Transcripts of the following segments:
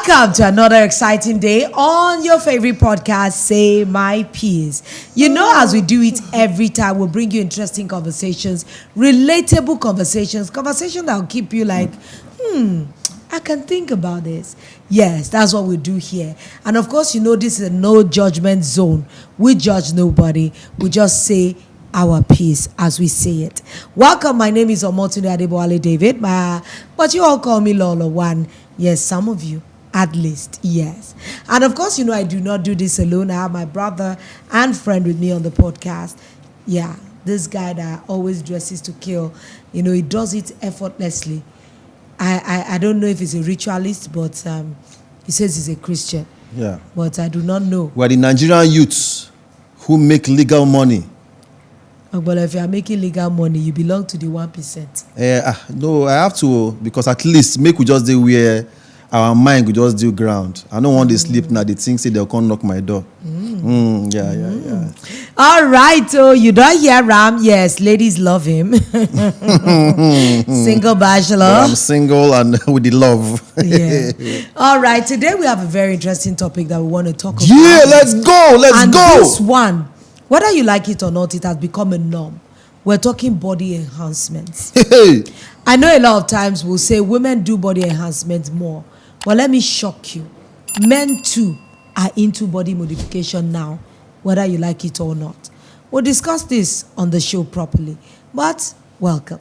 Welcome to another exciting day on your favorite podcast, Say My Peace. You know, as we do it every time, we'll bring you interesting conversations, relatable conversations that will keep you like, I can think about this. Yes, that's what we do here. And of course, you know, this is a no judgment zone. We judge nobody. We just say our piece as we say it. Welcome. My name is Omotunde Adeboale David, but you all call me Lola One. Yes, some of you at least. Yes. And of course, you know, I do not do this alone. I have my brother and friend with me on the podcast. Yeah, this guy that always dresses to kill. You know, he does it effortlessly. I don't know if he's a ritualist, but he says he's a Christian. Yeah. But I do not know. We're the Nigerian youths who make legal money. But if you are making legal money, you belong to the 1%. No, I have to, because at least make we just do where our mind could just do ground. I don't want to sleep now. They think say they'll come knock my door. Yeah. All right, so you don't hear Ram. Yes, ladies love him. Single bachelor. But I'm single and with the love. Yeah. All right, today we have a very interesting topic that we want to talk about. Yeah, let's go. And this one, whether you like it or not, it has become a norm. We're talking body enhancements. Hey. I know a lot of times we'll say women do body enhancements more. But let me shock you. Men too are into body modification now, whether you like it or not. We'll discuss this on the show properly. But welcome.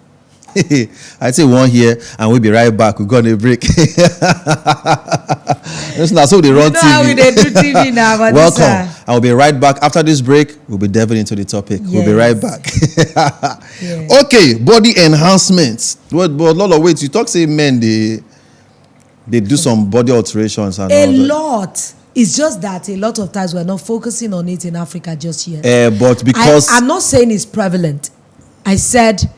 I say one here and we'll be right back. We're going to break. That's how they run TV. How we do TV now. But welcome. I'll be right back. After this break, we'll be delving into the topic. Yes. We'll be right back. Yes. Okay, body enhancements. But a lot of ways. You talk, say men, they do some body alterations. And a lot. It's just that a lot of times we're not focusing on it in Africa just yet. But because... I'm not saying it's prevalent. I said...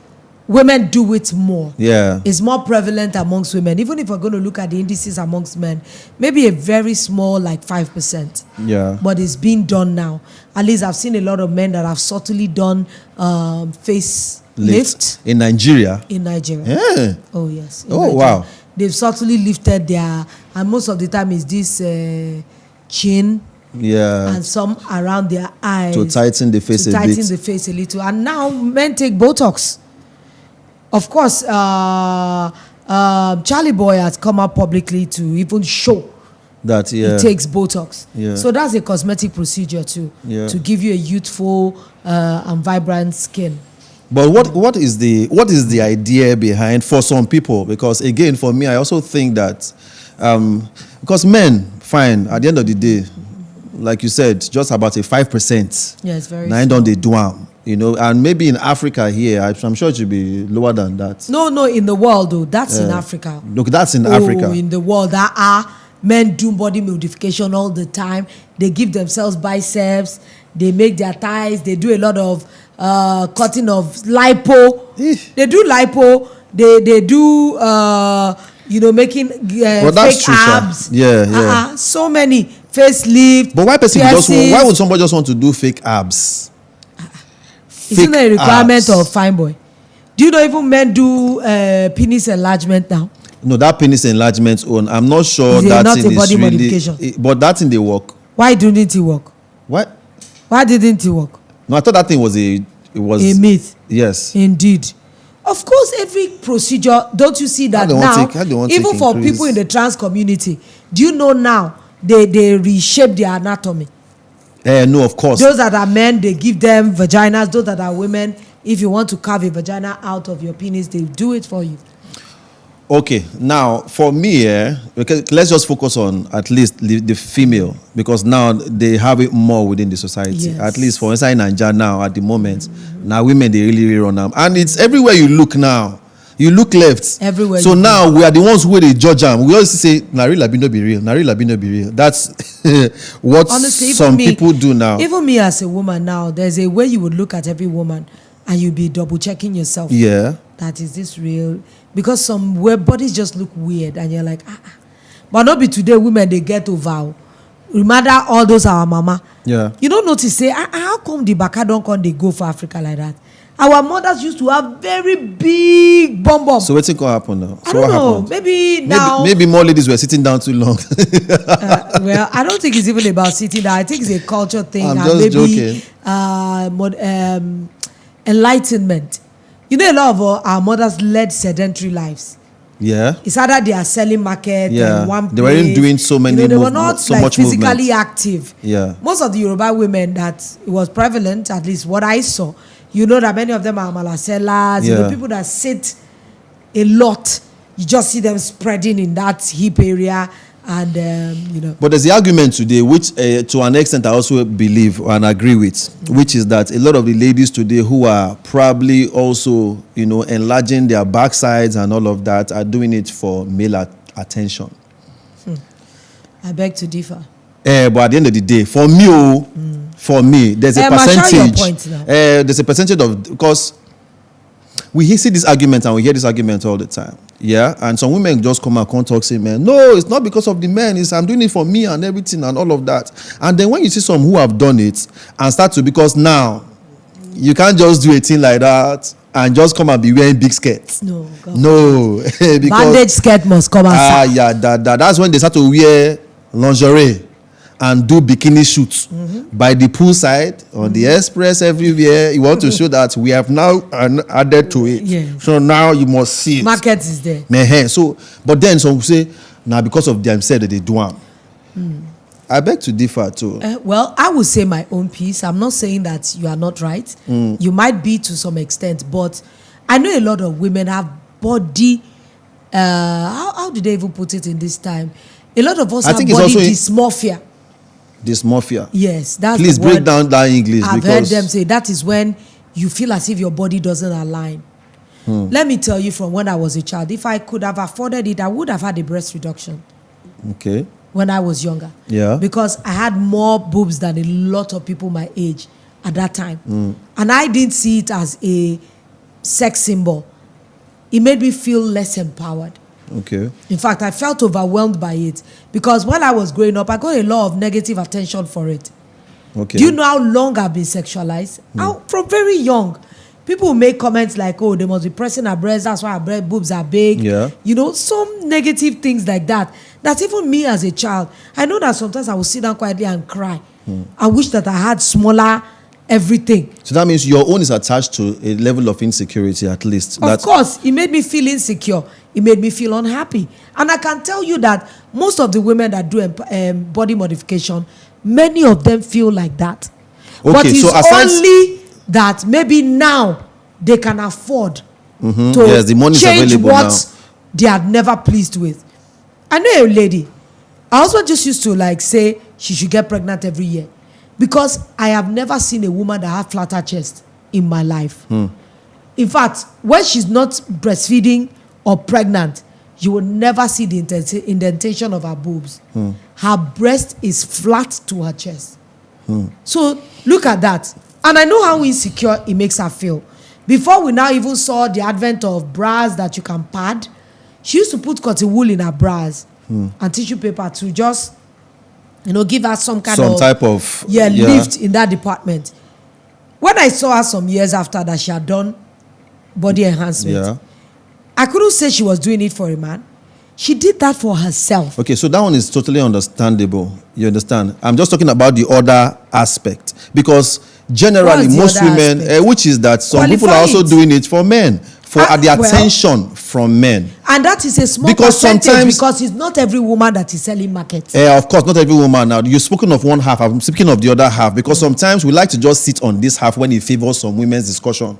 women do it more. Yeah. It's more prevalent amongst women. Even if we're going to look at the indices amongst men, maybe a very small, like 5%. Yeah. But it's being done now. At least I've seen a lot of men that have subtly done face lift. In Nigeria? In Nigeria. Yeah. Oh, yes. Nigeria. Wow. They've subtly lifted their, and most of the time is this chin. Yeah. And some around their eyes. To tighten the face a bit. To tighten the face a little. And now men take Botox. Of course, Charlie Boy has come out publicly to even show that he takes Botox. Yeah. So that's a cosmetic procedure too, to give you a youthful and vibrant skin. But what is the idea behind for some people? Because again, for me, I also think that because men, fine, at the end of the day, like you said, just about a 5%. Yeah, it's very. Now don't they do them? You know, and maybe in Africa here, I'm sure it should be lower than that. No, in the world though, that's in Africa. Look, that's in Africa. In the world, there are men do body modification all the time. They give themselves biceps. They make their thighs. They do a lot of cutting of lipo. They do lipo. They do making fake abs. Yeah. So many facelift. But why would somebody just want to do fake abs? Isn't it a requirement of fine boy? Do you know even men do penis enlargement now? No, that penis enlargement I'm not sure that's not a body modification. But that thing they work. Why didn't it work? What? Why didn't it work? No, I thought that thing was a myth. Yes. Indeed. Of course, every procedure, don't you see that now? Even for people in the trans community, do you know now they reshape their anatomy? No, of course. Those that are men, they give them vaginas. Those that are women, if you want to carve a vagina out of your penis, they do it for you. Okay, now for me, let's just focus on at least the female, because now they have it more within the society. Yes. At least for inside Nigeria now, at the moment, now women they really run them, and it's everywhere you look now. You look left. Everywhere. So now we are the ones who they judge them. We always say, "Nari labino be real. Nari labino be real." That's what honestly, some people do now. Even me as a woman now, there's a way you would look at every woman, and you'll be double checking yourself. Yeah. That is this real? Because some bodies just look weird, and you're like, But not be today. Women they get over. Remember all those our mama. Yeah. You don't notice say how come the Baka don't come they go for Africa like that? Our mothers used to have very big bum. So what's going to happen now? I don't know. Maybe now. Maybe more ladies were sitting down too long. Well, I don't think it's even about sitting down. I think it's a culture thing. I'm and just maybe enlightenment. You know, a lot of our mothers led sedentary lives. Yeah. It's either they are selling market in one place. They weren't doing so many they were not physically active. Yeah. Most of the Yoruba women that it was prevalent, at least what I saw, you know that many of them are malasellas, people that sit a lot. You just see them spreading in that hip area. And but there's the argument today, which to an extent I also believe and agree with, which is that a lot of the ladies today who are probably also enlarging their backsides and all of that are doing it for male attention. I beg to differ. But at the end of the day, for me, there's a percentage. Your point now. There's a percentage of, because we see this argument and we hear this argument all the time. Yeah, and some women just come and talk, say, man, no, it's not because of the men. It's I'm doing it for me and everything and all of that. And then when you see some who have done it and start to, because now you can't just do a thing like that and just come and be wearing big skirts. No, because bandage skirt must come outside. That's when they start to wear lingerie and do bikini shoots by the poolside, on the express, everywhere. You want to show that we have now added to it. Yes. So now you must see it. Market is there. So, but then some say, now because of them said that they do them. I beg to differ too. Well, I would say my own piece. I'm not saying that you are not right. You might be to some extent, but I know a lot of women have body. How did they even put it in this time? A lot of us have body dysmorphia. Dysmorphia. Yes, that's Please the word. break down that English. I've heard them say that is when you feel as if your body doesn't align. Let me tell you, from when I was a child, if I could have afforded it, I would have had a breast reduction. Okay. When I was younger. Yeah. Because I had more boobs than a lot of people my age at that time. And I didn't see it as a sex symbol. It made me feel less empowered. Okay. In fact, I felt overwhelmed by it because when I was growing up, I got a lot of negative attention for it. Okay. Do you know how long I've been sexualized? From very young. People make comments like, oh, they must be pressing her breasts, that's why her boobs are big. Yeah. Some negative things like that. That even me as a child, I know that sometimes I will sit down quietly and cry. I wish that I had smaller everything. So that means your own is attached to a level of insecurity at least. Of course, it made me feel insecure. It made me feel unhappy. And I can tell you that most of the women that do body modification, many of them feel like that. Okay, but it's only that maybe now they can afford to the money change what now they had never pleased with. I know a lady. Her husband just used to say she should get pregnant every year. Because I have never seen a woman that had flatter chest in my life. In fact, when she's not breastfeeding or pregnant, you will never see the indentation of her boobs. Her breast is flat to her chest. So look at that. And I know how insecure it makes her feel. Before we now even saw the advent of bras that you can pad, she used to put cotton wool in her bras and tissue paper to just give her some type of lift in that department. When I saw her some years after that she had done body enhancement, I couldn't say she was doing it for a man. She did that for herself. Okay, so that one is totally understandable. You understand? I'm just talking about the other aspect. Because generally, most women, which is that some people are also doing it for men. For the attention from men. And that is a small percentage because it's not every woman that is selling markets. Of course, not every woman. Now, you've spoken of one half. I'm speaking of the other half because sometimes we like to just sit on this half when it favors some women's discussion.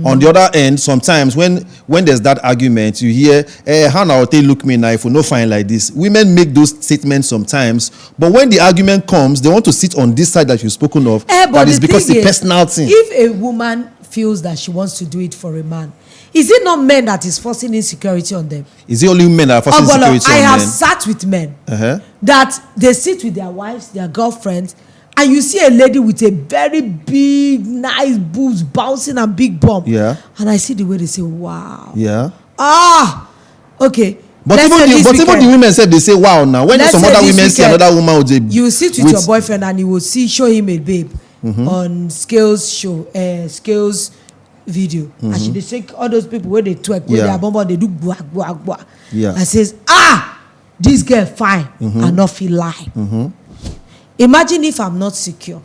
On the other end, sometimes when there's that argument, you hear, how now they look me now if we no fine like this. Women make those statements sometimes, but when the argument comes, they want to sit on this side that you've spoken of. That is because it's a personal thing. If a woman feels that she wants to do it for a man, is it not men that is forcing insecurity on them? Is it only men that are forcing insecurity on them? I have men? sat with men that they sit with their wives, their girlfriends, and you see a lady with a very big, nice boobs bouncing and big bump. Yeah. And I see the way they say, wow. Yeah. Okay. But even the women said they say wow now. When some other women see another woman with a... You sit with your boyfriend and you will show him a babe on Scales show, Scales video, and she dey shake all those people where they twerk, where they are bomb, they do gua gua gua. Yeah. And says, this girl fine, I not feel lie. Imagine if I'm not secure,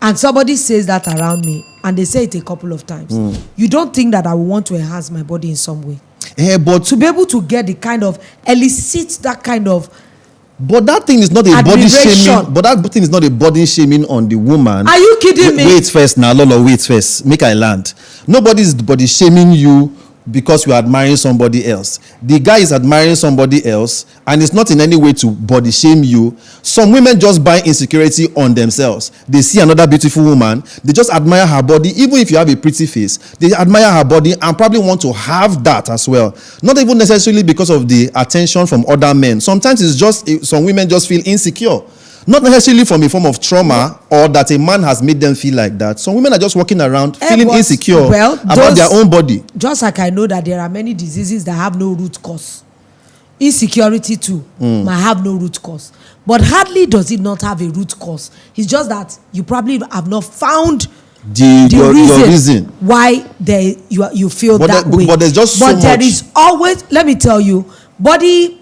and somebody says that around me, and they say it a couple of times. You don't think that I will want to enhance my body in some way? But to be able to get the kind of elicit that kind of. But that thing is not a body shaming. But that thing is not a body shaming on the woman. Are you kidding me? Wait first now, Lolo. Wait first. Make I land. Nobody's body shaming you because you are admiring somebody else. The guy is admiring somebody else, and it's not in any way to body shame you. Some women just buy insecurity on themselves. They see another beautiful woman, they just admire her body. Even if you have a pretty face, they admire her body and probably want to have that as well. Not even necessarily because of the attention from other men. Sometimes it's just some women just feel insecure. Not necessarily from a form of trauma or that a man has made them feel like that. Some women are just walking around feeling insecure about their own body. Just like I know that there are many diseases that have no root cause. Insecurity too might have no root cause. But hardly does it not have a root cause. It's just that you probably have not found the reason why you feel that way. But there's just so much. There is always, let me tell you, body.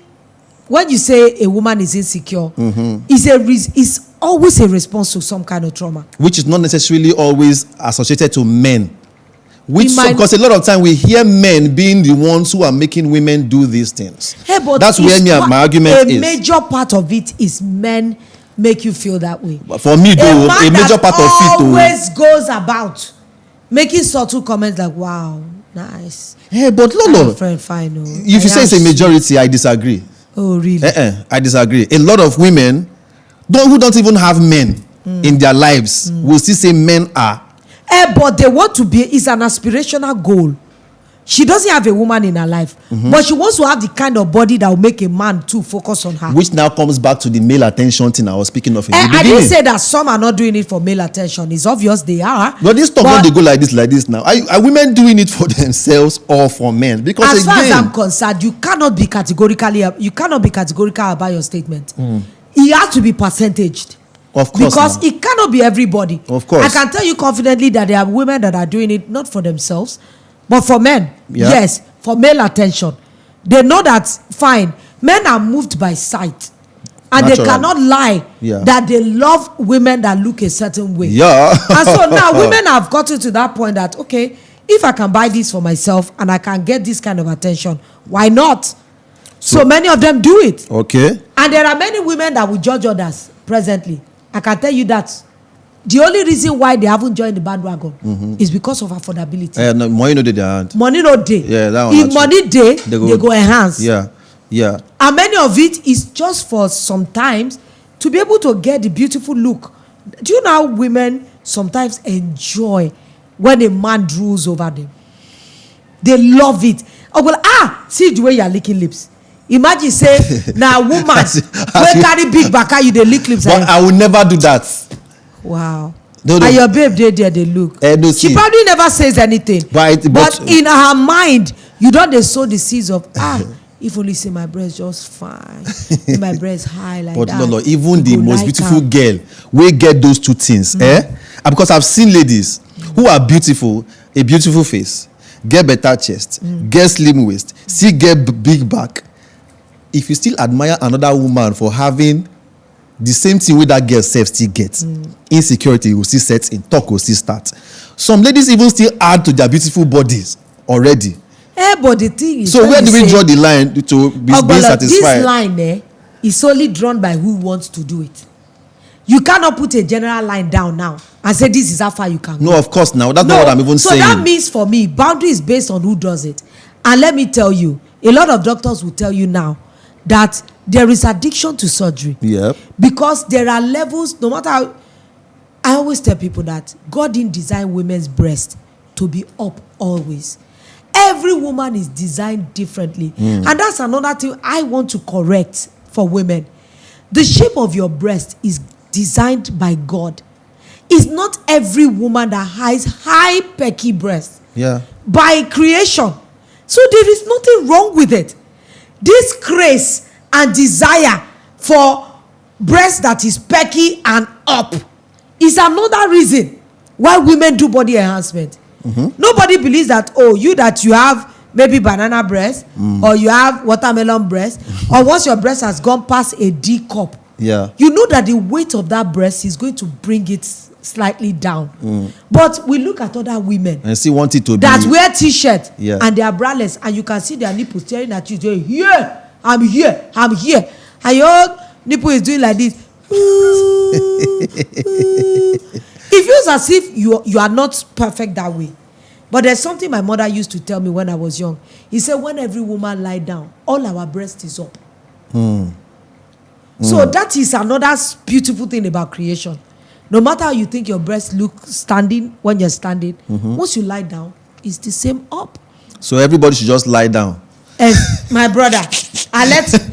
When you say a woman is insecure, it's always a response to some kind of trauma. Which is not necessarily always associated to men. Because a lot of time we hear men being the ones who are making women do these things. Hey, but that's where my argument is. A major part of it is men make you feel that way. But for me, though, a major part of it always goes about making subtle comments like, wow, nice. Hey, but Lolo, friend, fine, if you say it's a majority, I disagree. Oh, really? I disagree. A lot of women who don't even have men in their lives will still say men are. But they want to be, it's an aspirational goal. She doesn't have a woman in her life, but she wants to have the kind of body that will make a man too focus on her. Which now comes back to the male attention thing I was speaking of in the beginning. I didn't say that some are not doing it for male attention. It's obvious they are. But this talk when they go like this now. Are women doing it for themselves or for men? Because as far as I'm concerned, you cannot be categorical about your statement. It has to be percentaged. Of course. Because it cannot be everybody. Of course. I can tell you confidently that there are women that are doing it not for themselves, but for men. Yeah. Yes, for male attention. They know that, fine, men are moved by sight. And They cannot lie that they love women that look a certain way. Yeah. And so now women have gotten to that point that, okay, if I can buy this for myself and I can get this kind of attention, why not? So many of them do it. Okay. And there are many women that will judge others presently. I can tell you that the only reason why they haven't joined the bandwagon is because of affordability. No, money no day their hand. Money no day. Yeah, that one. If money day, they go enhance. Yeah. And many of it is just for sometimes to be able to get the beautiful look. Do you know how women sometimes enjoy when a man drools over them? They love it. Oh, well, see the way you are licking lips. Imagine say now woman wey carry big baka you dey lick lips. But I will never do that. Wow. No. And your babe there they look. No, she probably never says anything. But in her mind, you don't dey sow the seeds of if only say my breast just fine, my breast high like that. But no, even the most beautiful girl we get those two things, because I've seen ladies who are beautiful, a beautiful face, get better chest, get slim waist, still get big back. If you still admire another woman for having the same thing with that girl self still gets, insecurity will still set in, talk will still start. Some ladies even still add to their beautiful bodies already. But the thing is, so where do we draw the line to be satisfied? This line is solely drawn by who wants to do it. You cannot put a general line down now and say this is how far you can go. No, of course now. That's not what I'm even saying. So that means for me, boundary is based on who does it. And let me tell you, a lot of doctors will tell you now that there is addiction to surgery. Yeah. Because there are levels, no matter how, I always tell people that God didn't design women's breast to be up always. Every woman is designed differently. And that's another thing I want to correct for women. The shape of your breast is designed by God. It's not every woman that has high pecky breast. Yeah. By creation. So there is nothing wrong with it. This craze and desire for breast that is pecky and up is another reason why women do body enhancement. Nobody believes that, you have maybe banana breast, or you have watermelon breast, or once your breast has gone past a D cup, you know that the weight of that breast is going to bring it slightly down. But we look at other women and see want it to that be wear t-shirt and they are braless, and you can see their nipples staring at you saying, here, I'm here, I'm here, and your nipple is doing like this. It feels as if you are not perfect that way. But there's something my mother used to tell me when I was young. He said, when every woman lie down, all our breast is up. So that is another beautiful thing about creation. No matter how you think your breast looks standing when you're standing, once you lie down, it's the same up. So everybody should just lie down. And my brother, I let us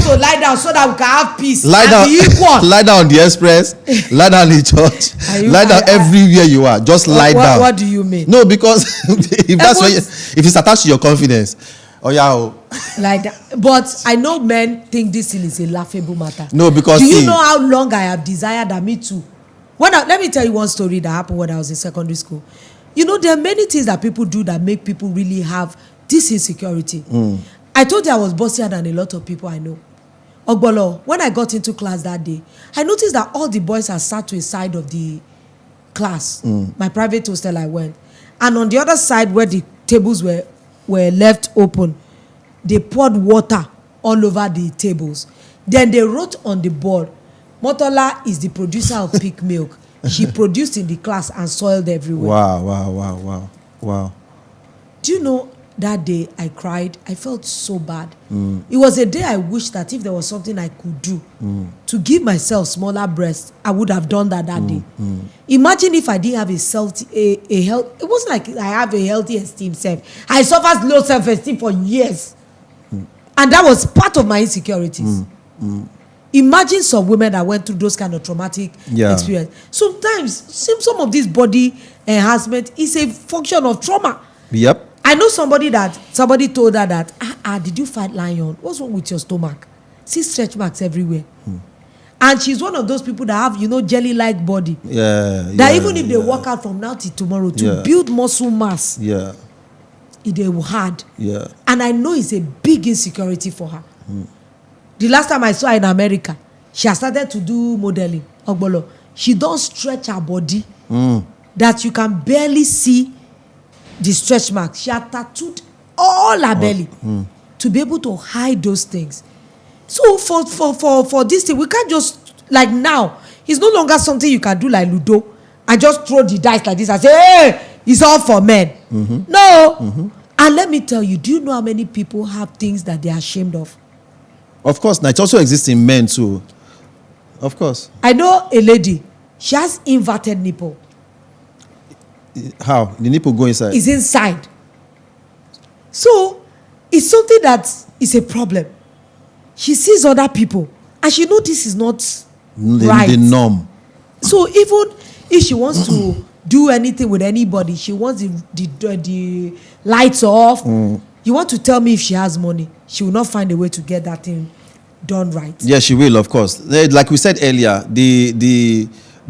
to lie down so that we can have peace. Lie down, be equal. Lie down on the express, lie down in church, lie down everywhere you are. Just lie down. What do you mean? No, because if it's attached to your confidence, like that. But I know men think this thing is a laughable matter. No, because do you know how long I have desired that me too? Let me tell you one story that happened when I was in secondary school. You know, there are many things that people do that make people really have this insecurity. I told you I was bossier than a lot of people I know. Ogbolo, when I got into class that day, I noticed that all the boys are sat to a side of the class. My private hostel I went. And on the other side where the tables were left open, they poured water all over the tables. Then they wrote on the board, Motola is the producer of peak milk. She produced in the class and soiled everywhere. Wow. Do you know, that day I cried. I felt so bad. It was a day I wished that if there was something I could do to give myself smaller breasts, I would have done that day. Imagine if I didn't have a health. It wasn't like I have a healthy esteem self. I suffered low self-esteem for years. And that was part of my insecurities. Imagine some women that went through those kind of traumatic experience. Sometimes some of this body enhancement is a function of trauma. Yep. I know somebody told her that, did you fight lion? What's wrong with your stomach? See stretch marks everywhere. And she's one of those people that have, jelly-like body. That even if they work out from now till tomorrow to build muscle mass, it will hard. And I know it's a big insecurity for her. The last time I saw her in America, she has started to do modeling. Ogbolo, she don't stretch her body that you can barely see the stretch marks. She had tattooed all her belly to be able to hide those things. So for this thing, we can't just, like now, it's no longer something you can do like Ludo and just throw the dice like this and say, hey, it's all for men. No. And let me tell you, do you know how many people have things that they are ashamed of? Of course. Now, it also exists in men too. Of course. I know a lady, she has inverted nipple. How? The nipple go inside? It's inside. So, it's something that is a problem. She sees other people and she knows this is not right. The norm. So, even if she wants to do anything with anybody, she wants the lights off. You want to tell me if she has money, she will not find a way to get that thing done right. Yeah, she will, of course. Like we said earlier, the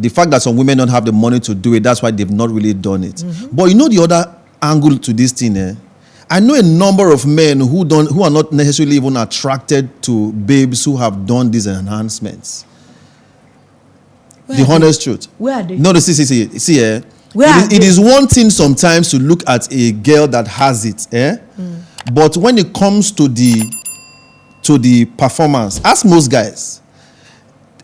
fact that some women don't have the money to do it, that's why they've not really done it. But you know the other angle to this thing, I know a number of men who are not necessarily even attracted to babes who have done these enhancements. The honest truth. Where are they? No, see, it is one thing sometimes to look at a girl that has it, but when it comes to the performance, ask most guys,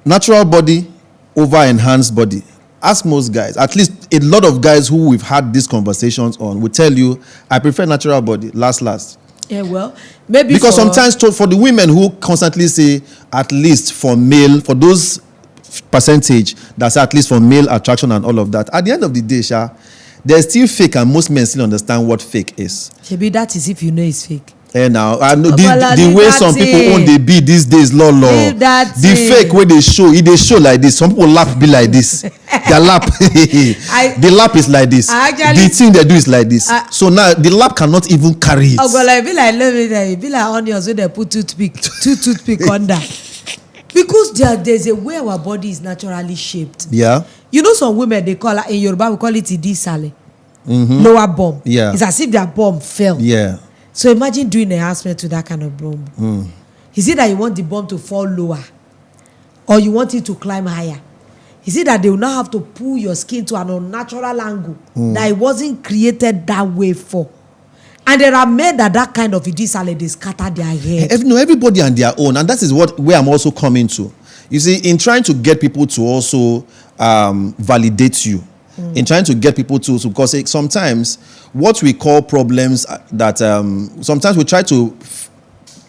natural body over enhanced body. Ask most guys. At least a lot of guys who we've had these conversations on will tell you, I prefer natural body. Last. Yeah, well, maybe because sometimes for the women who constantly say, at least for male, for those percentage that's at least for male attraction and all of that, at the end of the day, there's still fake, and most men still understand what fake is. Maybe that is if you know it's fake. Now I know the way some people own they be these days, the fake way they show like this. Some people lap be like this. Their lap, the lap is like this. The thing they do is like this. So now the lap cannot even carry it. Oh, well, I be like onions when they put two toothpick under. Because there's a way our body is naturally shaped. Yeah. You know some women, they call in Yoruba, we call it idi sale. Lower bump. Yeah. It's as if their bump fell. Yeah. So imagine doing enhancement to that kind of bump. Is it that you want the bump to fall lower? Or you want it to climb higher? Is it that they will now have to pull your skin to an unnatural angle that it wasn't created that way for? And there are men that kind of idisale, they scatter their hair. No, everybody on their own. And that is where I'm also coming to. You see, in trying to get people to also validate you, in trying to get people to because sometimes what we call problems that sometimes we try to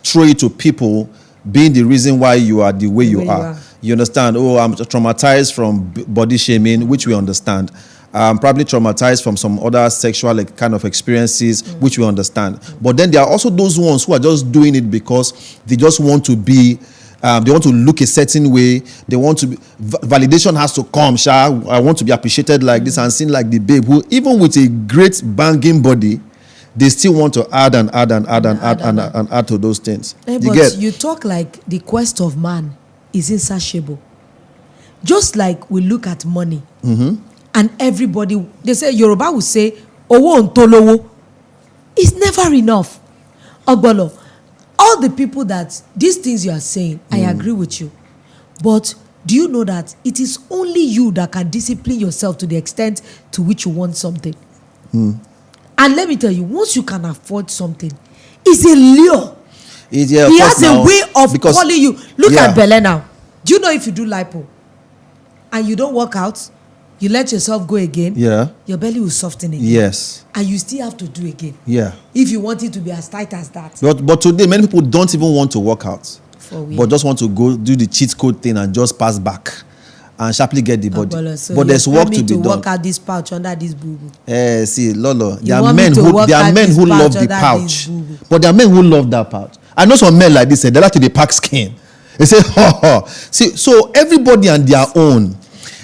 throw it to people being the reason why you are the way you are. You understand? Oh, I'm traumatized from body shaming, which we understand. Probably traumatized from some other sexual kind of experiences, which we understand. But then there are also those ones who are just doing it because they just want to be, they want to look a certain way. They want to be, validation has to come. I want to be appreciated like this and seen like the babe who, even with a great banging body, they still want to add to those things. But you talk like the quest of man is insatiable. Just like we look at money, and everybody, they say, Yoruba will say, owo ontolowo. It's never enough. Ogbolo, all the people that, these things you are saying, I agree with you. But do you know that it is only you that can discipline yourself to the extent to which you want something? And let me tell you, once you can afford something, it's a lure. He has a way of calling you. Look at Bele now. Do you know if you do lipo and you don't work out, you let yourself go again, your belly will soften again. Yes. And you still have to do again. Yeah. If you want it to be as tight as that. But today, many people don't even want to work out. But just want to go do the cheat code thing and just pass back and sharply get the body. So but there's work to be done. To work out this pouch under this boo-boo. See, Lolo, there are men who love the pouch. But there are men who love that pouch. I know some men like this, they like to the pack skin. They say, See, so everybody on their own.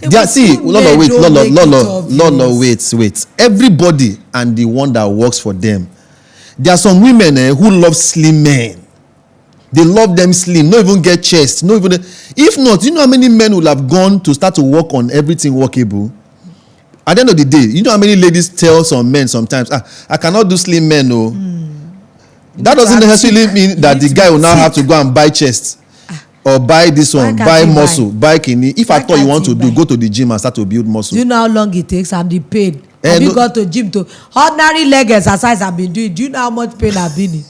Lolo, wait. Everybody and the one that works for them. There are some women who love slim men. They love them slim, not even get chest, not even. If not, you know how many men will have gone to start to work on everything workable? At the end of the day, you know how many ladies tell some men sometimes, I cannot do slim men, no. That doesn't necessarily mean that the guy will now have to go and buy chest or buy this one, buy muscle, buy kidney. If I thought you want to go to the gym and start to build muscle. Do you know how long it takes and the pain? Have you got to gym to ordinary leg exercise I've been doing? Do you know how much pain I've been in?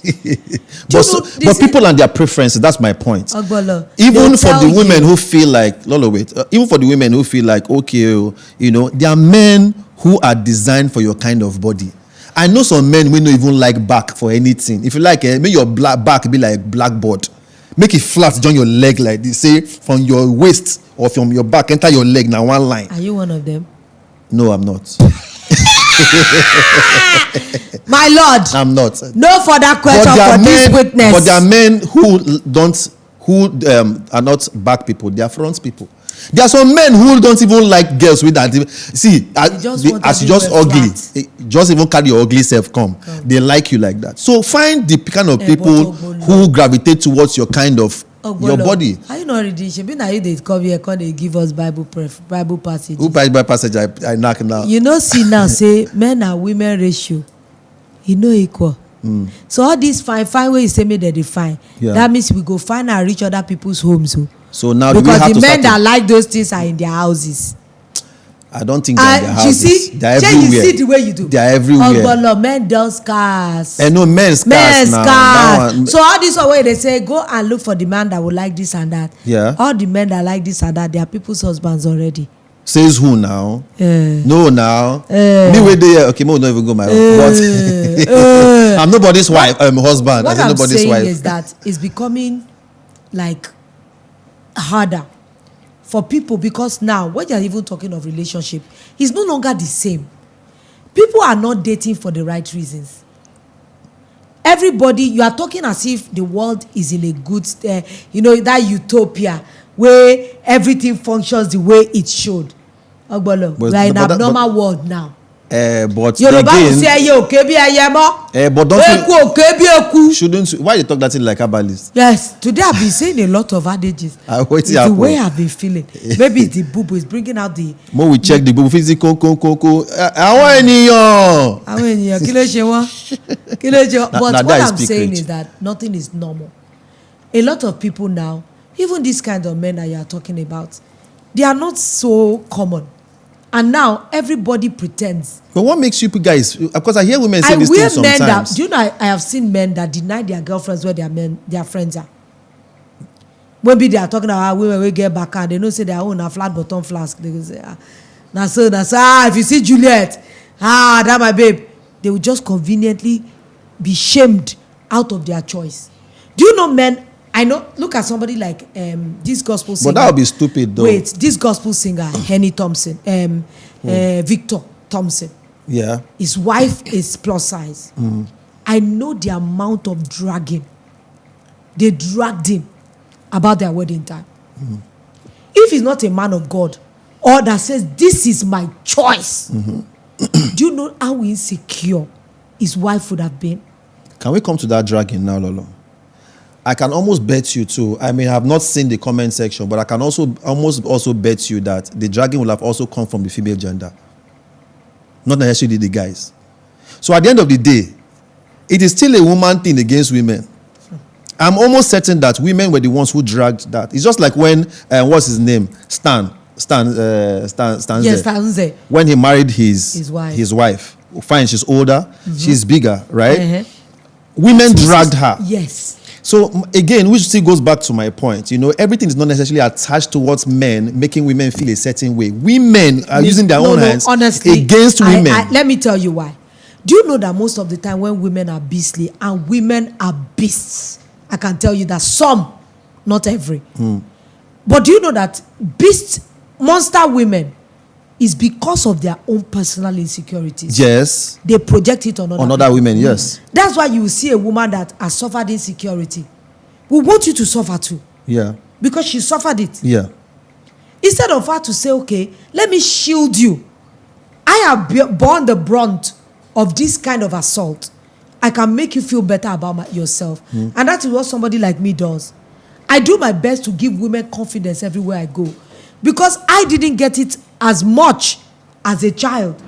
but people and their preferences, that's my point. Even for the women who feel like, even for the women who feel like, okay, you know, there are men who are designed for your kind of body. I know some men will not even like back for anything. If you like, make your back be like blackboard. Make it flat, join your leg like this. Say from your waist or from your back, enter your leg now one line. Are you one of them? No, I'm not. My Lord, I'm not. No further question for this witness. But there are men who are not back people, they are front people. There are some men who don't even like girls with that. See, as you just ugly, just even carry your ugly self come. They like you like that. So find the kind of people who gravitate towards your kind of your body. Are you not reading? Should be now they come here, come they give us Bible passages. Who Bible passage I knock now? You know, see now say men and women ratio, you know equal. So all these fine way you say me that they fine. That means we go find and reach other people's homes. So now because the men that like those things are in their houses. I don't think they're in their houses. You see, they're everywhere. You see the way you do. They're everywhere. Men does cars. No, men's cars now. So all this way they say go and look for the man that would like this and that. Yeah. All the men that like this and that, they are people's husbands already. Says who now? No, now. Me with the okay, me not even go my own. But I'm nobody's wife. Husband. What I'm nobody's saying wife. is that it's becoming like harder for people because now when you're even talking of relationship, it's no longer the same. People are not dating for the right reasons. Everybody, you are talking as if the world is in a good, that utopia where everything functions the way it should. We're in an abnormal world now. But Yoruba will again, say okebi ayemo. but don't you, okebi eku. shouldn't, why you talk that thing like herbalist? Yes, today I've been saying a lot of adages. It's the way I've been feeling. Maybe it's the boo is bringing out the. More we check the boo physical koko. Àwọn ènìyàn. Kí ló ṣe wọ́n? But what I'm saying is that nothing is normal. A lot of people now, even these kind of men that you are talking about, they are not so common. And now everybody pretends. But what makes you guys? Because I hear women say this thing sometimes. Do you know I have seen men that deny their girlfriends where their friends are. Maybe they are talking about women will get back and they don't say they own a flat bottom flask. They will say, if you see Juliet, that my babe. They will just conveniently be shamed out of their choice. Do you know men? I know, look at somebody like this gospel singer. But that would be stupid though. Wait, this gospel singer, Henny Thompson, Victor Thompson. Yeah. His wife is plus size. I know the amount of dragging. They dragged him about their wedding time. If he's not a man of God, or that says, this is my choice, do you know how insecure his wife would have been? Can we come to that dragging now, Lolo? I can almost bet you too. I may have not seen the comment section, but I can also bet you that the dragging will have also come from the female gender, not necessarily the guys. So at the end of the day, it is still a woman thing against women. I'm almost certain that women were the ones who dragged that. It's just like when what's his name, Stan Stanze. When he married his wife. Fine, she's older, she's bigger, right? Women dragged her. Yes. So again, which still goes back to my point. You know, everything is not necessarily attached towards men, making women feel a certain way. Women are using their own hands honestly, against women. Let me tell you why. Do you know that most of the time when women are beastly and women are beasts, I can tell you that some, not every. But do you know that beast, monster women is because of their own personal insecurities? Yes. They project it on other women, yes. That's why you will see a woman that has suffered insecurity. We want you to suffer too. Yeah. Because she suffered it. Yeah. Instead of her to say, okay, let me shield you. I have borne the brunt of this kind of assault. I can make you feel better about yourself. And that is what somebody like me does. I do my best to give women confidence everywhere I go. Because I didn't get it as much as a child.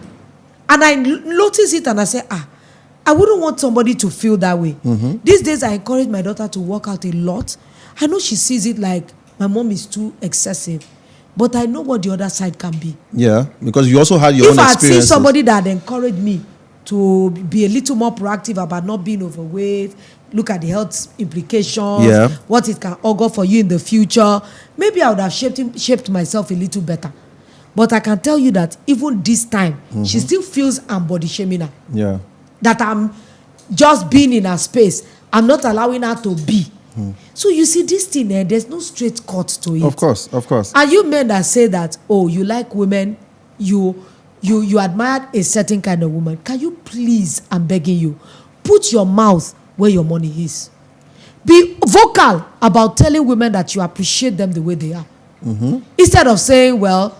And I notice it and I say, I wouldn't want somebody to feel that way. These days I encourage my daughter to work out a lot. I know she sees it like my mom is too excessive. But I know what the other side can be. Yeah, because you also had your own experiences. If I had seen somebody that had encouraged me to be a little more proactive about not being overweight, look at the health implications, what it can augur for you in the future, maybe I would have shaped myself a little better. But I can tell you that even this time, she still feels I'm body shaming her. Yeah. That I'm just being in her space. I'm not allowing her to be. So you see, this thing, there's no straight cut to it. Of course. And you men that say that, oh, you like women, you admired a certain kind of woman. Can you please, I'm begging you, put your mouth where your money is. Be vocal about telling women that you appreciate them the way they are. Instead of saying, well,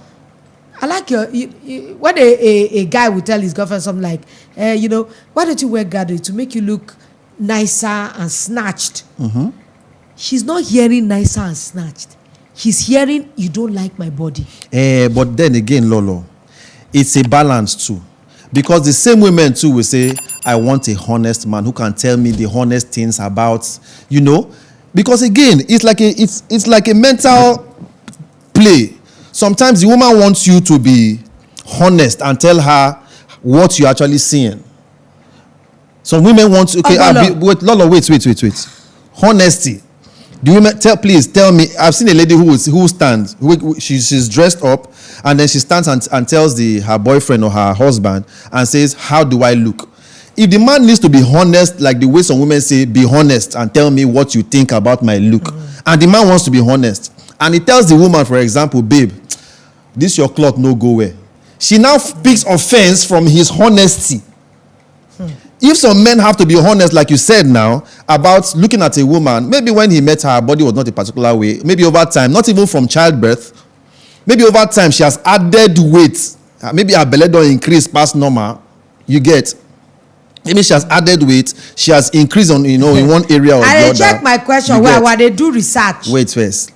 I like when a guy will tell his girlfriend something like, why don't you wear gathering to make you look nicer and snatched? She's not hearing nicer and snatched. She's hearing, you don't like my body. But then again, Lolo, it's a balance too. Because the same women too will say, I want a honest man who can tell me the honest things about, because again, it's like a mental play. Sometimes the woman wants you to be honest and tell her what you're actually seeing. Some women want to, Lolo, wait. Honesty. The women, please tell me. I've seen a lady who stands. She's dressed up, and then she stands and tells her boyfriend or her husband and says, "How do I look?" If the man needs to be honest, like the way some women say, "Be honest and tell me what you think about my look," and the man wants to be honest, and he tells the woman, for example, "Babe, this your cloth no go where." She now picks offense from his honesty. If some men have to be honest, like you said now, about looking at a woman, maybe when he met her body was not a particular way, maybe over time, not even from childbirth, maybe over time she has added weight. maybe her belly don't increase past normal. You get. Maybe she has added weight. She has increased on in one area or the other. I check my question. Why they do research? Wait first.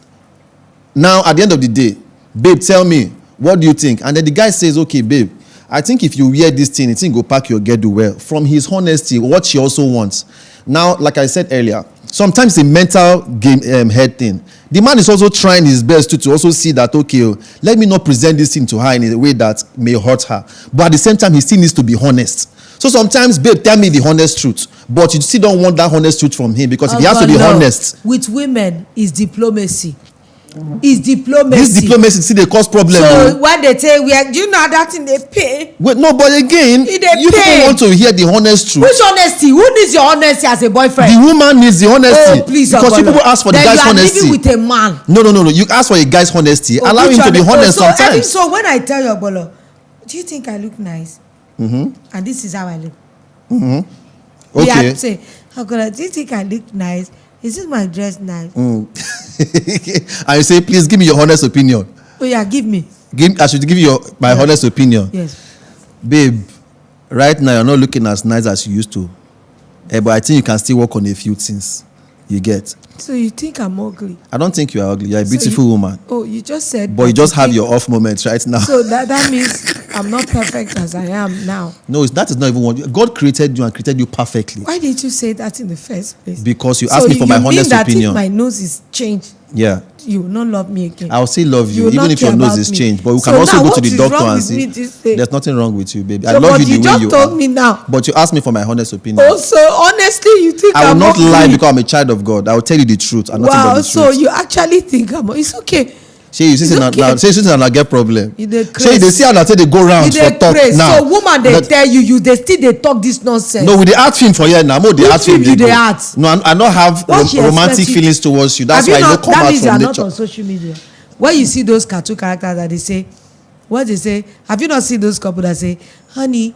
Now at the end of the day, babe, tell me, what do you think? And then the guy says, okay, babe, I think if you wear this thing, it go pack your get do well. From his honesty, what she also wants. Now, like I said earlier, sometimes the mental game head thing. The man is also trying his best to also see that, okay, let me not present this thing to her in a way that may hurt her. But at the same time, he still needs to be honest. So sometimes, babe, tell me the honest truth. But you still don't want that honest truth from him because if he has to be honest. With women, is diplomacy. Is diplomacy. This diplomacy, see, they cause problems. So when they say, do you know that thing they pay? Wait, no, but again, you people want to hear the honest truth. Which honesty? Who needs your honesty as a boyfriend? The woman needs the honesty. Oh, please, because people ask for the guy's honesty. Then you are living with a man. No. You ask for a guy's honesty. Allow him to be honest sometimes. So when I tell you, Bolo, do you think I look nice? And this is how I look. Okay. You have to say, do you think I look nice? Is this my dress nice? And you say, please give me your honest opinion. Oh yeah, give me. I should give you my honest opinion. Yes. Babe, right now you're not looking as nice as you used to. But I think you can still work on a few things. You get. So you think I'm ugly? I don't think you are ugly. You're a beautiful woman. Oh, you just said. But you just have your off moments right now. So that means I'm not perfect as I am now. No, that is not even what God created you and created you perfectly. Why did you say that in the first place? Because you asked me for my honest opinion. If my nose is changed, yeah, you will not love me again. I'll still love you even if your nose is changed. But we can also go to the doctor and see. There's nothing wrong with you, baby. I love you the way you are. You just told me now. But you asked me for my honest opinion. Also, honestly, you think I will not lie because I'm a child of God. I will tell you the truth and nothing but the truth. So you actually think it's okay. Say you see now get problem. Say they see how they go round for talk now. So woman they tell you they still talk this nonsense. No, with the art film for here now. More the art film you the art. No, I don't have romantic feelings towards you. That's why I don't come out from nature. That means you are not on social media. When you see those cartoon characters that they say, what they say, have you not seen those couple that say, honey,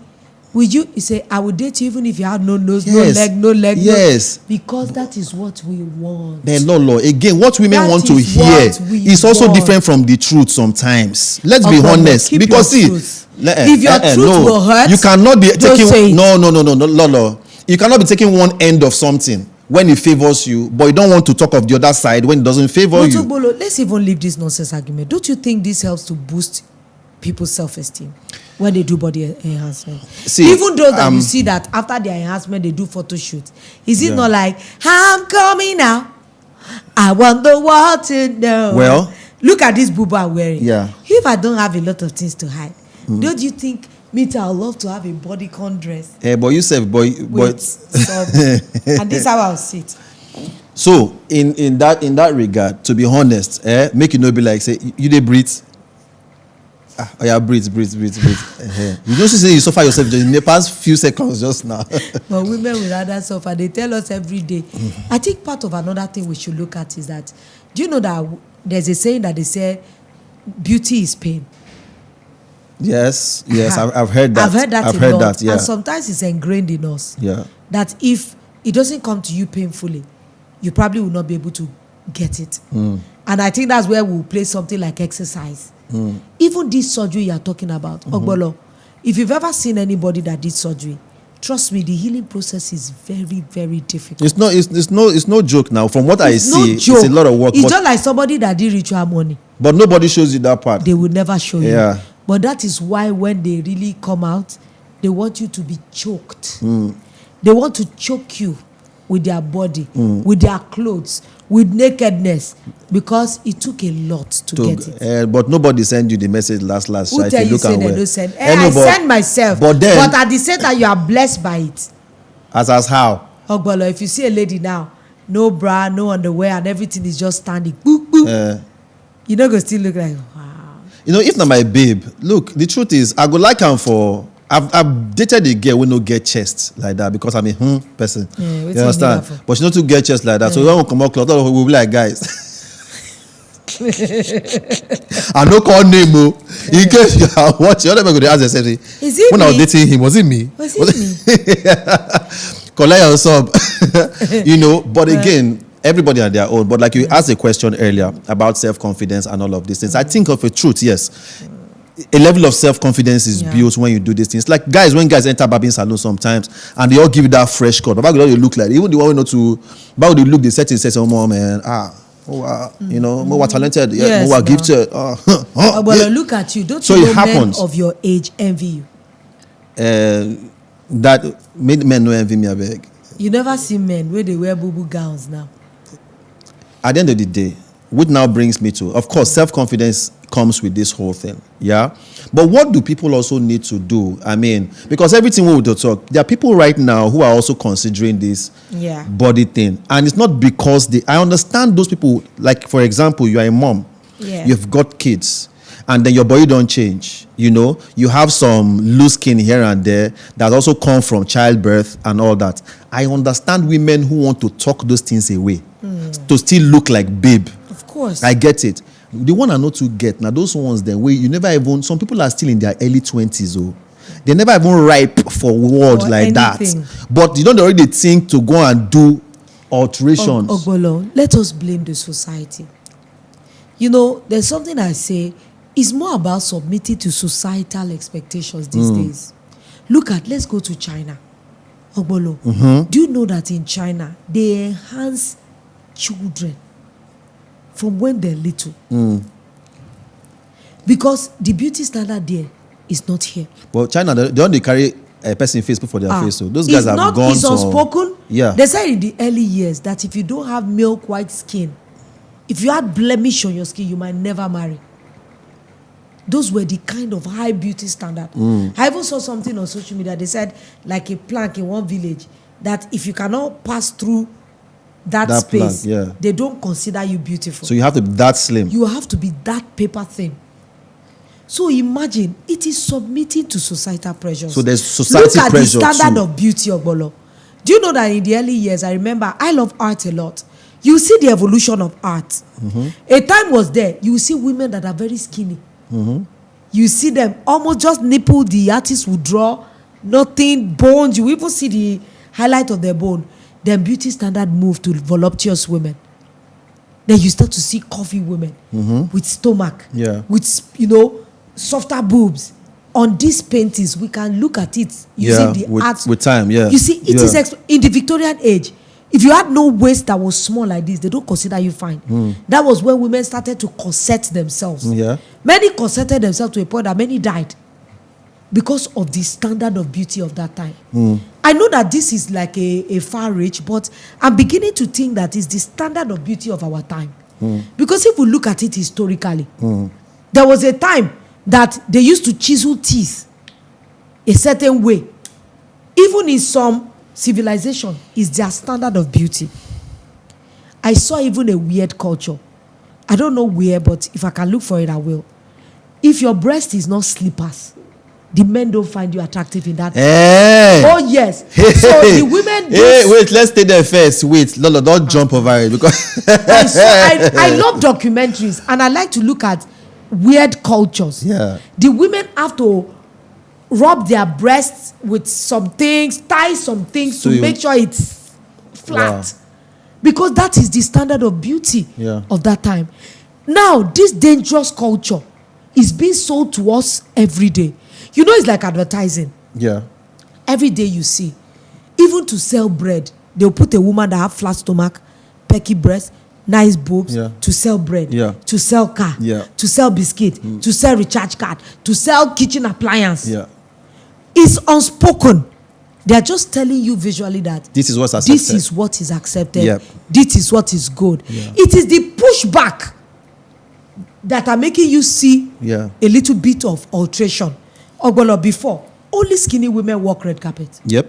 would you say, I would date you even if you had no nose, no leg. Yes. Because that is what we want. No. Again, what women want to hear is also different from the truth sometimes. Let's be honest. Because see, if your truth will hurt, you cannot be taking no. You cannot be taking one end of something when it favors you, but you don't want to talk of the other side when it doesn't favor you. Bolo, let's even leave this nonsense argument. Don't you think this helps to boost people's self-esteem when they do body enhancement? See, even though that you see that after their enhancement they do photo shoot, is it not like I'm coming now, I want the world to know? Well, look at this booba I'm wearing. Yeah. If I don't have a lot of things to hide, don't you think me too, I'd love to have a bodycon dress? But you said but and this is how I'll sit. So in that regard, to be honest, make you not be like say you dey breathe. Breathe. You don't say you suffer yourself just in the past few seconds just now. But women will rather suffer. They tell us every day. I think part of another thing we should look at is that, do you know that there's a saying that they say beauty is pain? Yes, I've heard that. I've heard that, yeah. And sometimes it's ingrained in us. Yeah. That if it doesn't come to you painfully, you probably will not be able to get it. And I think that's where we'll play something like exercise. Even this surgery you're talking about, Ogbolo, if you've ever seen anybody that did surgery, trust me, the healing process is very, very difficult. It's no joke now. From what I see, it's a lot of work. It's just like somebody that did ritual money. But nobody shows you that part. They will never show you. Yeah. But that is why when they really come out, they want you to be choked. They want to choke you with their body, with their clothes, with nakedness, because it took a lot to get it. But nobody sent you the message last. Who tell you say they don't send? I send myself. But at the same time, you are blessed by it. As how? Ogbolo, if you see a lady now, no bra, no underwear, and everything is just standing, boop, boop, you don't go still look like, wow. If not my babe, look, the truth is, I go like him for... I've dated a girl who no get chest like that because I'm a person. You understand? But she not to get chest like that. So when we come out close, we'll be like, guys. I no call name. In case you are watching, you're never going to ask yourself, is it when me? I was dating him, was it me? Was it me? Collect your sub. But again, everybody on their own. But like you asked a question earlier about self-confidence and all of these things. I think of a truth, yes. a level of self-confidence is built when you do these things. Like guys, when guys enter barbing salon sometimes and they all give you that fresh cut, Baba will look like, even the one we know to, Baba will look the setting, say, oh, mom, man, you know, more talented, more gifted. But look at you. Don't so you it know happens. Men of your age envy you? That made men no envy me, I beg. You never see men where they wear boo-boo gowns now. At the end of the day, which now brings me to, of course, self-confidence comes with this whole thing, yeah? But what do people also need to do? I mean, because everything we will talk, there are people right now who are also considering this body thing. And it's not because I understand those people, like, for example, you are a mom, you've got kids, and then your body don't change, you know? You have some loose skin here and there that also come from childbirth and all that. I understand women who want to talk those things away, to still look like babe. Of course. I get it. The one I know to get now, those ones then where you never even, some people are still in their early 20s, oh, they never even ripe for word like anything. That. But you don't already think to go and do alterations. Ogbolo, let us blame the society. You know, there's something I say, it's more about submitting to societal expectations these days. Let's go to China. Ogbolo, do you know that in China, they enhance children from when they're little? Because the beauty standard there is not here. Well, China, they only carry a person face before their face. So those guys have gone. It's unspoken. Yeah. They said in the early years that if you don't have milk white skin, if you had blemish on your skin, you might never marry. Those were the kind of high beauty standard. I even saw something on social media. They said, like a plank in one village, that if you cannot pass through that space, plank, they don't consider you beautiful. So you have to be that slim. You have to be that paper thin. So imagine, it is submitting to societal pressures. So there's society pressure. Look at the standard of beauty, Ogbolo. Do you know that in the early years, I remember, I love art a lot. You see the evolution of art. A time was there, you see women that are very skinny. You see them almost just nipple, the artist would draw, nothing, bones. You even see the highlight of their bone. Then beauty standard moved to voluptuous women. Then you start to see curvy women with stomach, with, you know, softer boobs. On these paintings, we can look at it using the art. With time, You see, it is in the Victorian age. If you had no waist that was small like this, they don't consider you fine. That was when women started to corset themselves. Many corseted themselves to a point that many died because of the standard of beauty of that time. I know that this is like a far reach, but I'm beginning to think that it's the standard of beauty of our time. Because if we look at it historically, there was a time that they used to chisel teeth a certain way. Even in some civilization, is their standard of beauty. I saw even a weird culture. I don't know where, but if I can look for it, I will. If your breast is not slippers, the men don't find you attractive in that. Oh yes. So the women. Wait, let's stay there first. Wait, Lolo, don't jump over it because. I love documentaries and I like to look at weird cultures. The women have to rub their breasts with some things, tie some things to make sure it's flat. Because that is the standard of beauty of that time. Now, this dangerous culture is being sold to us every day. You know, it's like advertising. Every day you see. Even to sell bread, they'll put a woman that have flat stomach, pecky breast, nice boobs, to sell bread, to sell car, to sell biscuit, to sell recharge card, to sell kitchen appliance. It's unspoken. They are just telling you visually that this is what's accepted. This is what is accepted. This is what is good. It is the pushback that are making you see a little bit of alteration. Ogbolo, before, only skinny women walk red carpet. The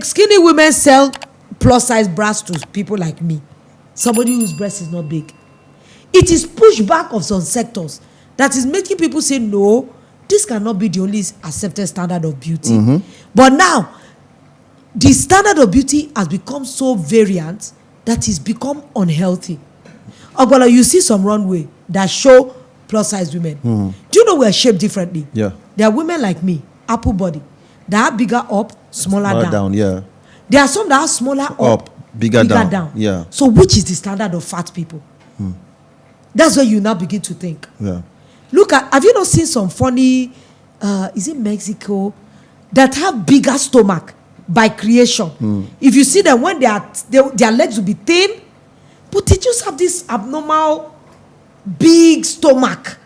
skinny women sell plus size bras to people like me, somebody whose breast is not big. It is pushback of some sectors that is making people say no. This cannot be the only accepted standard of beauty. But now, the standard of beauty has become so variant that it's become unhealthy. Ogbolo, you see some runway that show plus size women. Do you know we're shaped differently? There are women like me, apple body, that have bigger up, smaller down. There are some that are smaller up, bigger down. So which is the standard of fat people? That's where you now begin to think. Look at, have you not seen some funny, is it Mexico, that have bigger stomach by creation? If you see them when their legs will be thin, but they just have this abnormal big stomach.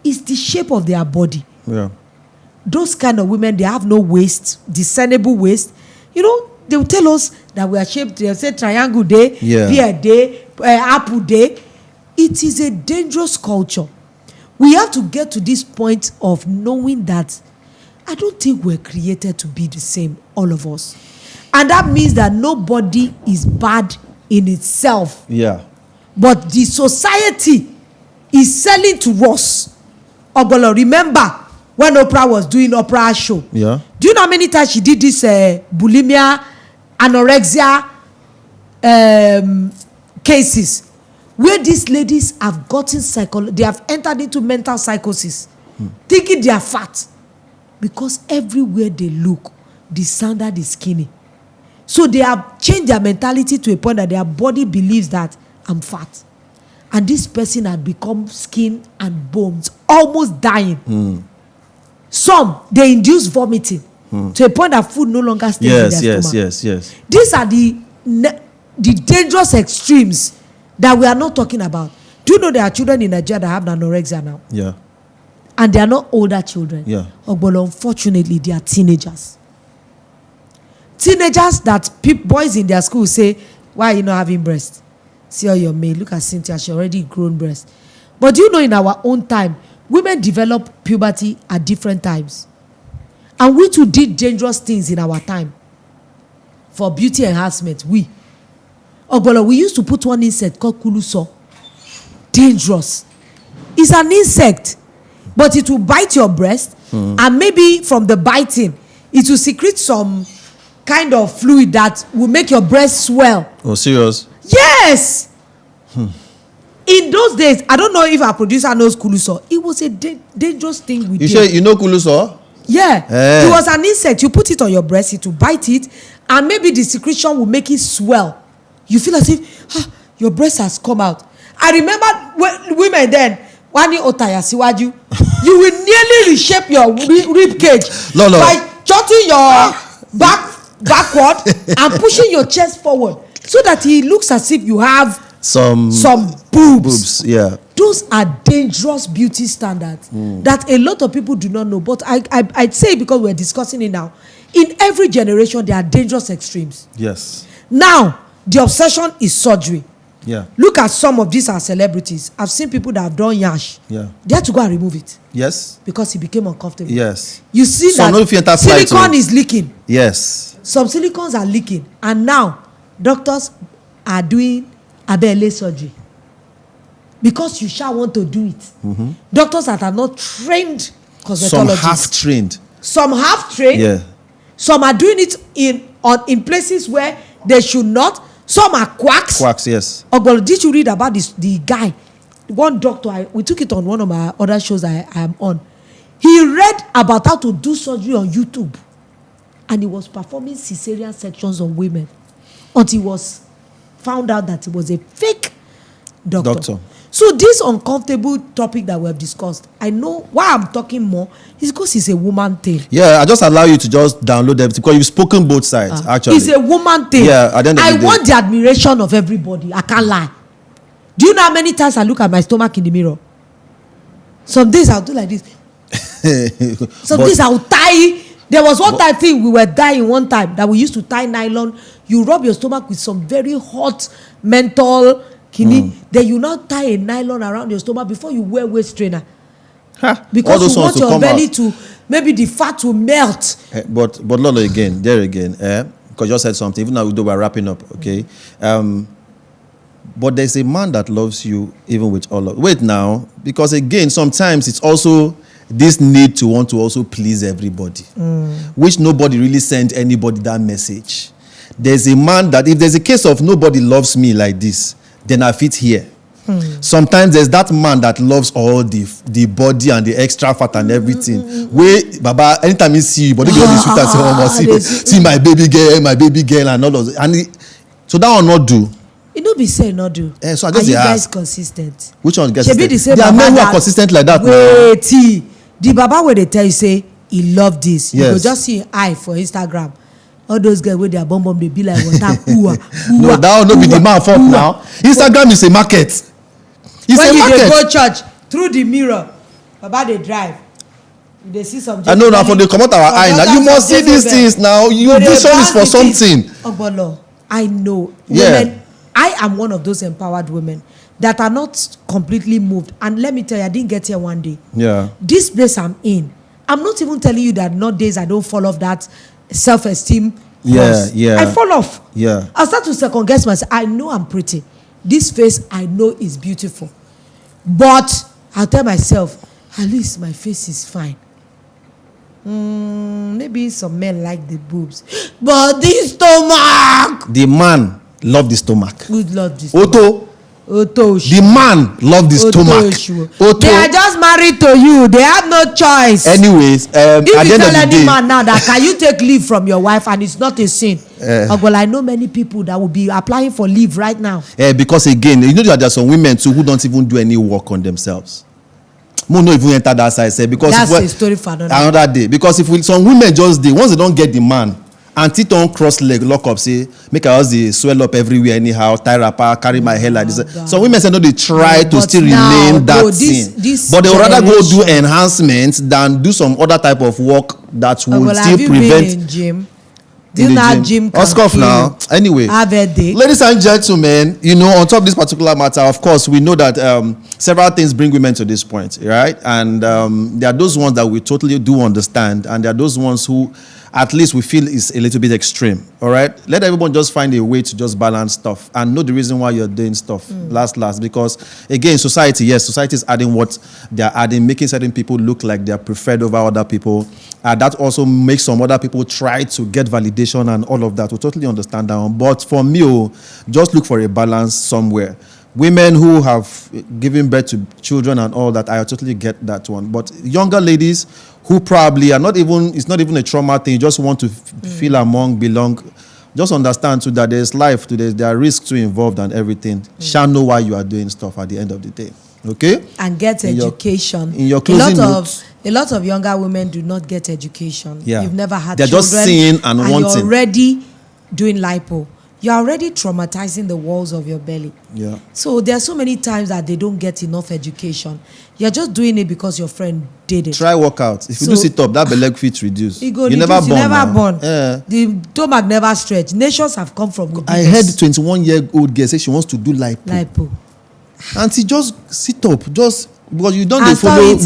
It's the shape of their body. Yeah. Those kind of women, they have no waist, discernible waist. You know, they will tell us that we are shaped, they'll say triangle day, pear day, apple day. It is a dangerous culture. We have to get to this point of knowing that I don't think we're created to be the same, all of us. And that means that nobody is bad in itself. Yeah. But the society is selling to us. Ogolo, remember when Oprah was doing Oprah show? Yeah. Do you know how many times she did this bulimia, anorexia cases? Where these ladies have gotten they have entered into mental psychosis, thinking they are fat. Because everywhere they look, the standard is skinny. So they have changed their mentality to a point that their body believes that I'm fat. And this person had become skin and bones, almost dying. Some, they induce vomiting to a point that food no longer stays in their stomach. Yes. These are the dangerous extremes that we are not talking about. Do you know there are children in Nigeria that have anorexia now? Yeah. And they are not older children. Yeah. But unfortunately, they are teenagers. Teenagers that boys in their school say, why are you not having breast? See all your maid. Look at Cynthia, she already grown breast. But do you know in our own time, women develop puberty at different times. And we too did dangerous things in our time. For beauty enhancement, we used to put one insect called kuluso. Dangerous. It's an insect, but it will bite your breast, and maybe from the biting, it will secrete some kind of fluid that will make your breast swell. Oh, serious? Yes. In those days, I don't know if our producer knows kuluso. It was a dangerous thing we did. You know kuluso? Yeah. It was an insect. You put it on your breast, it will bite it, and maybe the secretion will make it swell. You feel as if your breast has come out. I remember when women then, you will nearly reshape your rib cage by jutting your backward and pushing your chest forward so that it looks as if you have some boobs. Yeah. Those are dangerous beauty standards that a lot of people do not know. But I'd say, because we're discussing it now, in every generation there are dangerous extremes. Yes. Now, the obsession is surgery. Yeah. Look at some of these are celebrities. I've seen people that have done yash. Yeah. They had to go and remove it. Yes. Because it became uncomfortable. Yes. You see that silicone is leaking. Yes. Some silicones are leaking. And now, doctors are doing abele surgery. Because you shall want to do it. Doctors that are not trained cosmetologists. Some half-trained. Some half-trained. Yeah. Some are doing it in places where they should not. Some are quacks. Quacks, yes. But did you read about the guy? One doctor, we took it on one of my other shows I am on. He read about how to do surgery on YouTube. And he was performing cesarean sections on women. Until he was found out that it was a fake doctor. So this uncomfortable topic that we have discussed, I know why I'm talking more is because it's a woman thing. Yeah, I just allow you to just download everything because you've spoken both sides, actually. It's a woman thing. Yeah, at the end of the day. I want the admiration of everybody. I can't lie. Do you know how many times I look at my stomach in the mirror? Some days I'll do like this. Some days I'll tie. There was one time thing we were dying one time that we used to tie nylon. You rub your stomach with some very hot menthol. Then you now tie a nylon around your stomach before you wear waist trainer. Because you want your belly to, maybe the fat to melt. But Lolo, again, because you said something, even though we're wrapping up, okay? But there's a man that loves you even with all of... Wait now, because again, sometimes it's also this need to want to also please everybody, which nobody really sent anybody that message. There's a man that, if there's a case of nobody loves me like this, then I fit here. Sometimes there's that man that loves all the body and the extra fat and everything. Where Baba, anytime he see you, body go be sweet and say, see my baby girl and all of that. And so that will not do. You know, be say no do. So I are just you guys ask. consistent? Which one gets Shebi the same there are men who Baba are consistent like that. Wait, the Baba where they tell you say he love this. You go Yes. just see eye for Instagram. All those guys with their bum they be like water. No, that will not be the man fault now. Instagram is a market. It's when a you market. dey go church through the mirror, Baba dey drive. You dey see some. I know now for the come out our eye now. You must see these things now. Your vision is for something. Ogbolo, I know. Yeah. Women, I am one of those empowered women that are not completely moved. And let me tell you, I didn't get here one day. Yeah. This place I'm in, I'm not even telling you that not days I don't fall off that self-esteem course. Yeah. I fall off. Yeah. I start to second guess myself. I know I'm pretty. This face I know is beautiful. But I'll tell myself, at least my face is fine. Maybe some men like the boobs. But this stomach! The man love the stomach. Good Lord, this stomach. Oto, the man love the stomach. Oto. They are just married to you. They have no choice. Anyways, at if the you end tell of the any day, man now that can you take leave from your wife and it's not a sin, well, I know many people that will be applying for leave right now. Because again, you know that there are some women too who don't even do any work on themselves. Mo no even enter that side because that's a story for another day. Because if some women just dey once they don't get the man, auntie don cross leg lock up say make I just dey swell up everywhere anyhow, tie wrapper, carry my hair like this. God. Some women say no, they try to still now, remain that this but they would rather go do enhancement than do some other type of work that would still prevent. In gym? Do you know gym can Oscoff now. Anyway, have a day. Ladies and gentlemen, you know, on top of this particular matter, of course, we know that several things bring women to this point, right? And there are those ones that we totally do understand, and there are those ones who, at least, we feel is a little bit extreme. All right, let everyone just find a way to just balance stuff and know the reason why you're doing stuff. Last, because again, society is adding what they're adding, making certain people look like they're preferred over other people. That also makes some other people try to get validation and all of that. We totally understand that one. But for me, just look for a balance somewhere. Women who have given birth to children and all that, I totally get that one. But younger ladies who probably are it's not even a trauma thing, just want to feel belong, just understand too that there's life to this, there are risks too involved and everything. Shall know why you are doing stuff at the end of the day. Okay? And get education. In your closing notes. A lot of younger women do not get education. Yeah. You've never had They're children. They're just seeing and wanting. You're already doing lipo. You're already traumatizing the walls of your belly. Yeah. So there are so many times that they don't get enough education. You're just doing it because your friend did it. Try workout. If you do sit up, that belly fit reduce. You never born. Yeah. The stomach never stretch. Nations have come from. I heard 21-year-old girl say she wants to do lipo. And she just sit up, just because you don't follow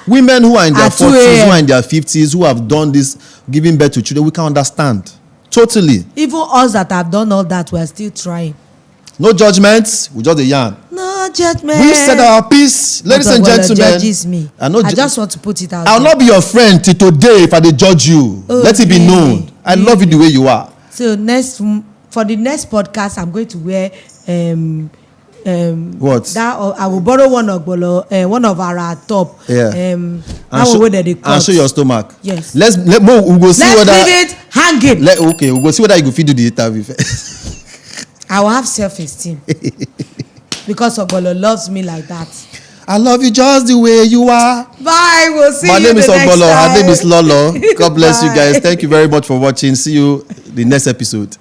women who are in their 40s, who are in their 50s, who have done this, giving birth to children. We can understand totally. Even us that have done all that, we're still trying. No judgment, we just a yarn. No judgment. We've said our piece, ladies and gentlemen. Judges me. I just want to put it out. I'll not be your friend till today if I dey judge you. Okay. Let it be known. I love you the way you are. So for the next podcast, I'm going to wear what? That I will borrow one of our top. Yeah. And show your stomach. Yes. Let's leave it hanging. Okay, we'll go see whether you can feed the interview first. I will have self-esteem because Ogbolo loves me like that. I love you just the way you are. Bye. We'll see you. My name is Ogbolo. Her name is Lolo. God bless Bye. you guys. Thank you very much for watching. See you the next episode.